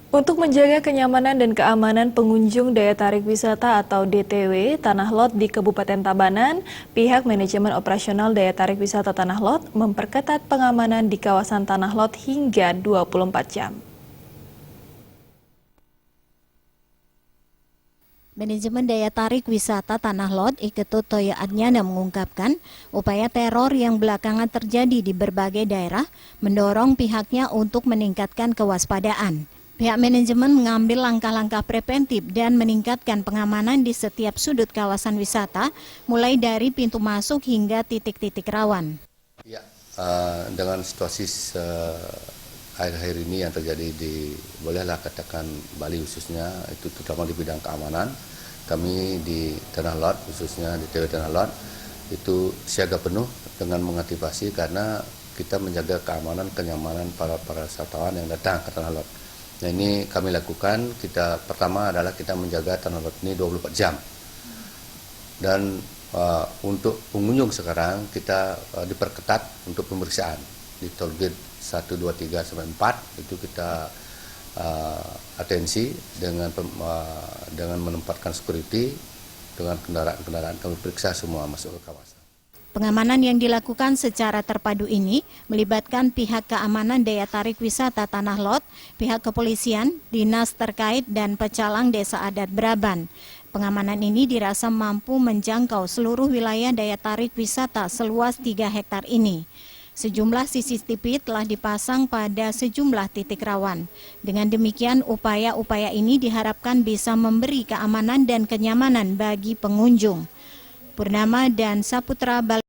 Untuk menjaga kenyamanan dan keamanan pengunjung daya tarik wisata atau DTW Tanah Lot di Kabupaten Tabanan, pihak manajemen operasional daya tarik wisata Tanah Lot memperketat pengamanan di kawasan Tanah Lot hingga 24 jam. Manajemen daya tarik wisata Tanah Lot Iketut Toyo Adnyana mengungkapkan upaya teror yang belakangan terjadi di berbagai daerah mendorong pihaknya untuk meningkatkan kewaspadaan. Pihak manajemen mengambil langkah-langkah preventif dan meningkatkan pengamanan di setiap sudut kawasan wisata, mulai dari pintu masuk hingga titik-titik rawan. Ya, dengan situasi akhir-akhir ini yang terjadi di, bolehlah katakan Bali khususnya, itu terutama di bidang keamanan, kami di Tanah Lot, khususnya di TW Tanah Lot, itu siaga penuh dengan mengantisipasi karena kita menjaga keamanan, kenyamanan para wisatawan yang datang ke Tanah Lot. Nah, ini kami lakukan, pertama adalah kita menjaga Tanah Lot ini 24 jam. Dan untuk pengunjung sekarang kita diperketat untuk pemeriksaan di tol gate 1, 2, 3 sampai 4 itu kita atensi dengan menempatkan security dengan kendaraan-kendaraan kami periksa semua masuk ke kawasan. Pengamanan yang dilakukan secara terpadu ini melibatkan pihak keamanan daya tarik wisata Tanah Lot, pihak kepolisian, dinas terkait, dan pecalang desa adat Braban. Pengamanan ini dirasa mampu menjangkau seluruh wilayah daya tarik wisata seluas 3 hektar ini. Sejumlah CCTV telah dipasang pada sejumlah titik rawan. Dengan demikian, upaya-upaya ini diharapkan bisa memberi keamanan dan kenyamanan bagi pengunjung. Purnama dan Saputra Bali.